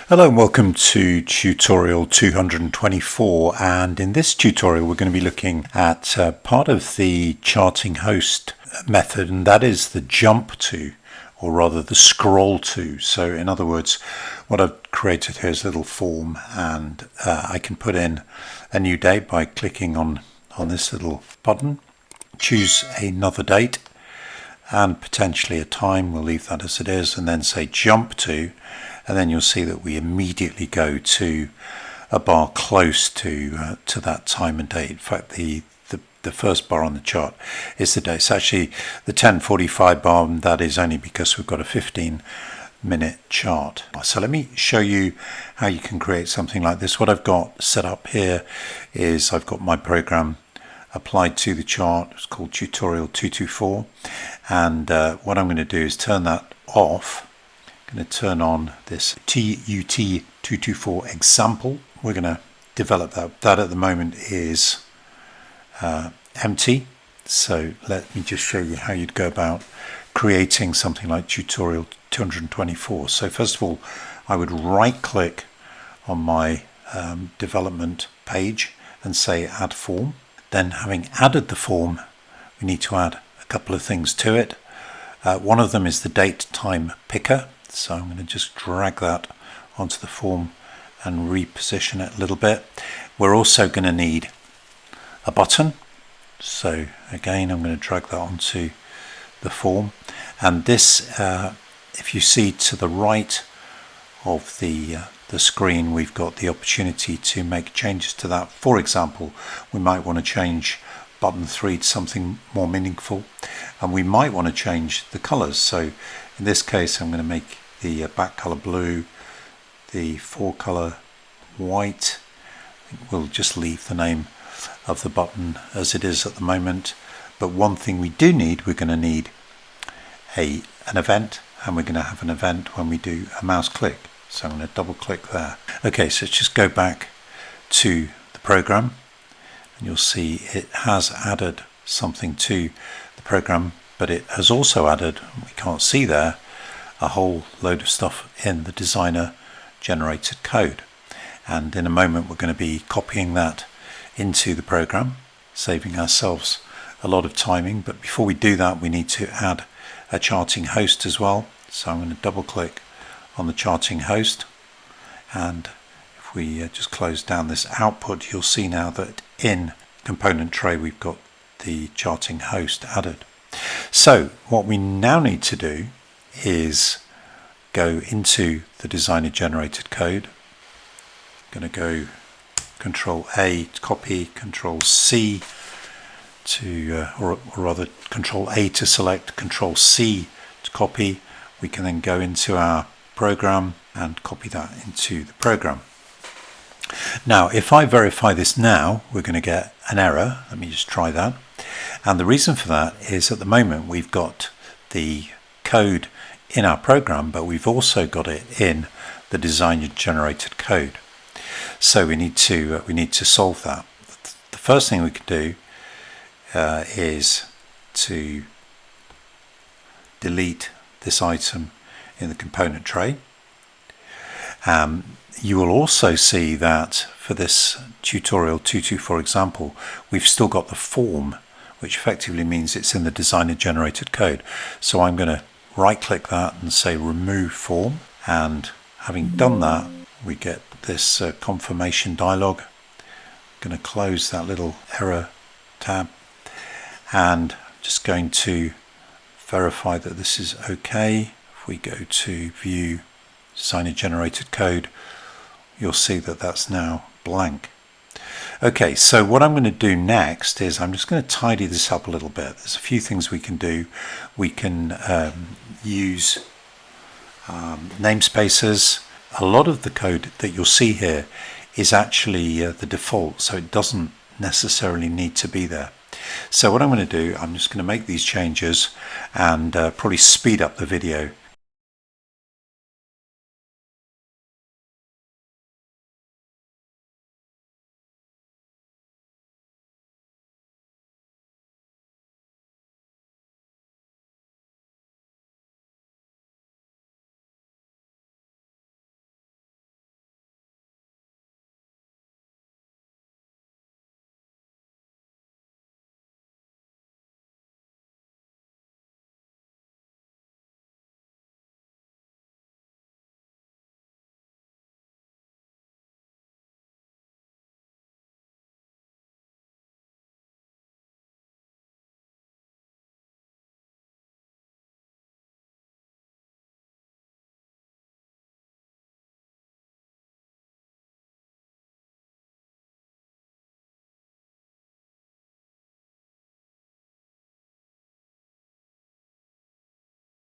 Hello and welcome to tutorial 224, and in this tutorial we're going to be looking at part of the charting host method, and that is the jump to, or rather the scroll to. So in other words, what I've created here is a little form, and I can put in a new date by clicking on this little button, choose another date and potentially a time. We'll leave that as it is, and then say jump to, and then you'll see that we immediately go to a bar close to that time and date. In fact, the first bar on the chart is the date. It's actually the 10:45 bar, and that is only because we've got a 15-minute chart. So let me show you how you can create something like this. What I've got set up here is I've got my program applied to the chart. It's called tutorial 224, and what I'm going to do is turn that off. I'm going to turn on this TUT224 example. We're going to develop that. That at the moment is empty. So let me just show you how you'd go about creating something like tutorial 224. So first of all, I would right click on my development page and say add form. Then, having added the form, we need to add a couple of things to it. One of them is the date time picker. So I'm going to just drag that onto the form and reposition it a little bit. We're also going to need a button. So again, I'm going to drag that onto the form. And this, if you see to the right of the screen, we've got the opportunity to make changes to that. For example, we might want to change button 3 to something more meaningful, and we might want to change the colors. So in this case, I'm going to make the back color blue, the fore color white. We'll just leave the name of the button as it is at the moment. But one thing we do need, we're going to need an event, and we're going to have an event when we do a mouse click. So I'm going to double click there. Okay, so let's just go back to the program, and you'll see it has added something to the program, but it has also added, we can't see there, a whole load of stuff in the designer generated code. And in a moment we're going to be copying that into the program, saving ourselves a lot of timing. But before we do that, we need to add a charting host as well. So I'm going to double click on the charting host, and if we just close down this output, you'll see now that in component tray we've got the charting host added. So what we now need to do is go into the designer generated code. I'm going to go Control A to copy, Control C to or rather Control A to select, Control C to copy. We can then go into our program and copy that into the program. Now, if I verify this now, we're going to get an error. Let me just try that. And the reason for that is at the moment we've got the code in our program, but we've also got it in the designer generated code. So we need to solve that. The first thing we can do is to delete this item in the component tray. You will also see that for this tutorial 224 example, we've still got the form, which effectively means it's in the designer generated code. So I'm going to right click that and say remove form, and having done that, we get this confirmation dialog. I'm going to close that little error tab, and I'm just going to verify that this is okay. If we go to view designer generated code, you'll see that that's now blank. Okay, so what I'm going to do next is I'm just going to tidy this up a little bit. There's a few things we can do. We can use namespaces. A lot of the code that you'll see here is actually the default, so it doesn't necessarily need to be there. So what I'm going to do, I'm just going to make these changes and probably speed up the video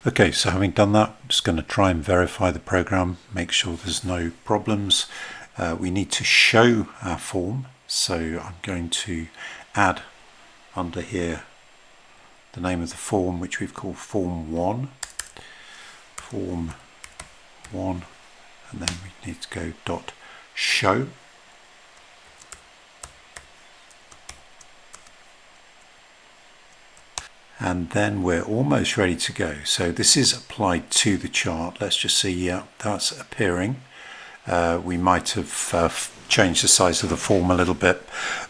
Okay, so having done that, I'm just going to try and verify the program, make sure there's no problems. We need to show our form, so I'm going to add under here the name of the form, which we've called Form 1. Form 1, and then we need to go dot show. And then we're almost ready to go. So this is applied to the chart. Let's just see, yeah, that's appearing. We might have changed the size of the form a little bit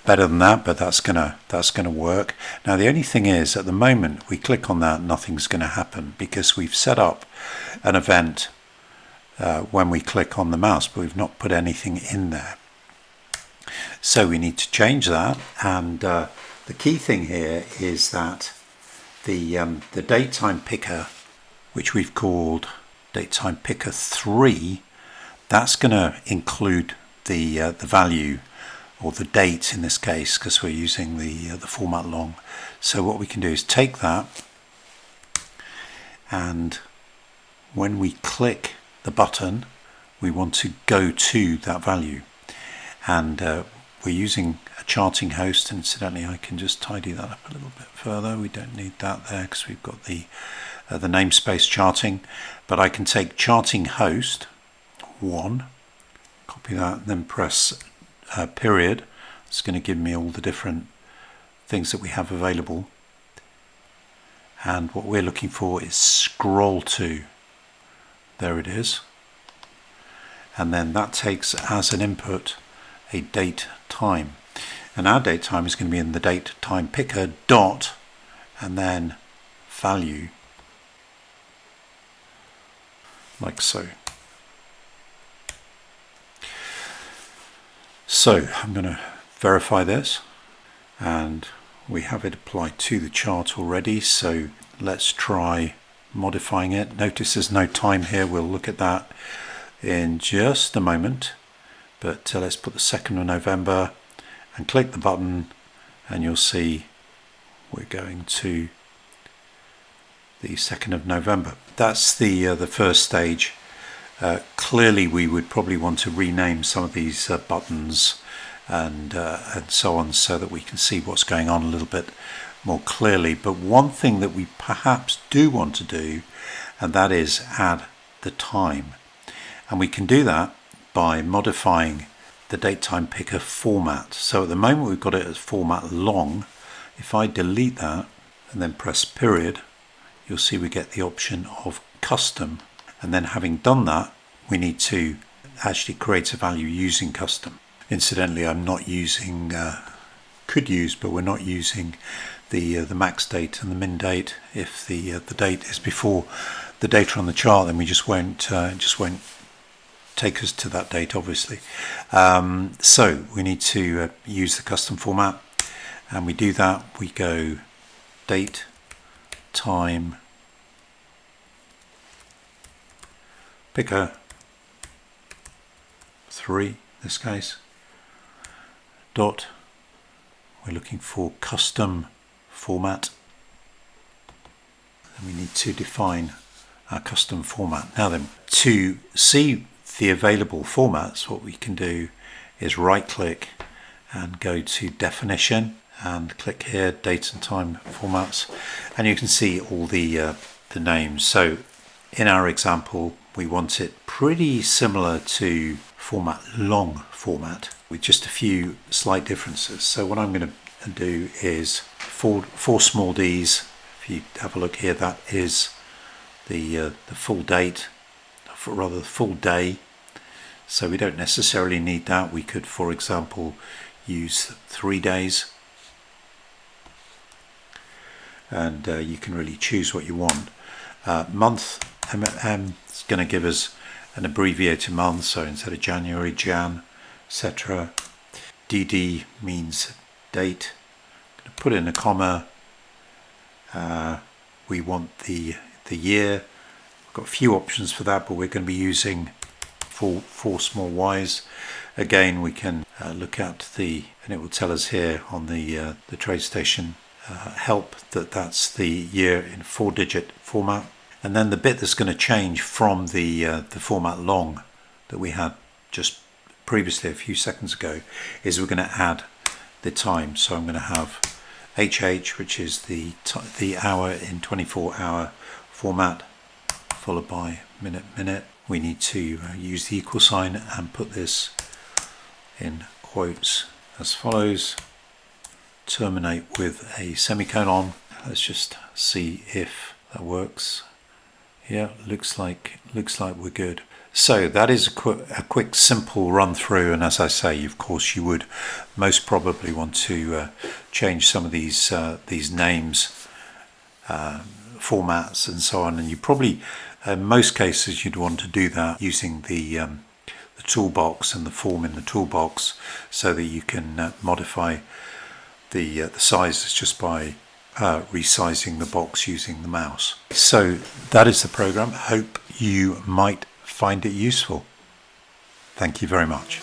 better than that, but that's gonna work. Now the only thing is, at the moment we click on that, nothing's gonna happen because we've set up an event when we click on the mouse, but we've not put anything in there. So we need to change that, and the key thing here is that the date time picker, which we've called date time picker 3, that's going to include the value, or the date in this case, because we're using the format long. So what we can do is take that, and when we click the button, we want to go to that value, and we're using a charting host. Incidentally, I can just tidy that up a little bit further. We don't need that there because we've got the namespace charting, but I can take charting host 1, copy that, and then press period. It's going to give me all the different things that we have available, and what we're looking for is ScrollTo. There it is, and then that takes as an input a date time, and our date time is going to be in the date time picker dot and then value, like so. So I'm going to verify this, and we have it applied to the chart already, so let's try modifying it. Notice there's no time here. We'll look at that in just a moment, but let's put the 2nd of November and click the button, and you'll see we're going to the 2nd of November. That's the first stage. Clearly we would probably want to rename some of these buttons and so on, so that we can see what's going on a little bit more clearly. But one thing that we perhaps do want to do, and that is add the time, and we can do that by modifying the date time picker format. So at the moment we've got it as format long. If I delete that and then press period, you'll see we get the option of custom, and then having done that, we need to actually create a value using custom. Incidentally, I'm not using, could use, but we're not using the max date and the min date. If the date is before the data on the chart, then we just won't take us to that date, obviously. So we need to use the custom format, and we do that. We go date time picker 3, in this case, dot, we're looking for custom format, and we need to define our custom format. Now then, to see the available formats, what we can do is right click and go to definition and click here, date and time formats, and you can see all the names. So in our example, we want it pretty similar to format long format with just a few slight differences. So what I'm going to do is four small d's. If you have a look here, that is the full date, or rather the full day. So we don't necessarily need that. We could, for example, use 3 days, and you can really choose what you want. Month, is going to give us an abbreviated month, so instead of January, Jan, etc. DD means date. I'm going to put in a comma. We want the year. We've got a few options for that, but we're going to be using four small y's. Again, we can look at and it will tell us here on the TradeStation help that that's the year in 4-digit format. And then the bit that's going to change from the format long that we had just previously a few seconds ago is we're going to add the time. So I'm going to have HH, which is the hour in 24-hour format, followed by minute. We need to use the equal sign and put this in quotes as follows. Terminate with a semicolon. Let's just see if that works. Yeah, looks like we're good. So that is a quick simple run through, and as I say, of course you would most probably want to change some of these names, formats and so on, and you probably in most cases you'd want to do that using the toolbox and the form in the toolbox, so that you can modify the sizes just by resizing the box using the mouse. So that is the program. Hope you might find it useful. Thank you very much.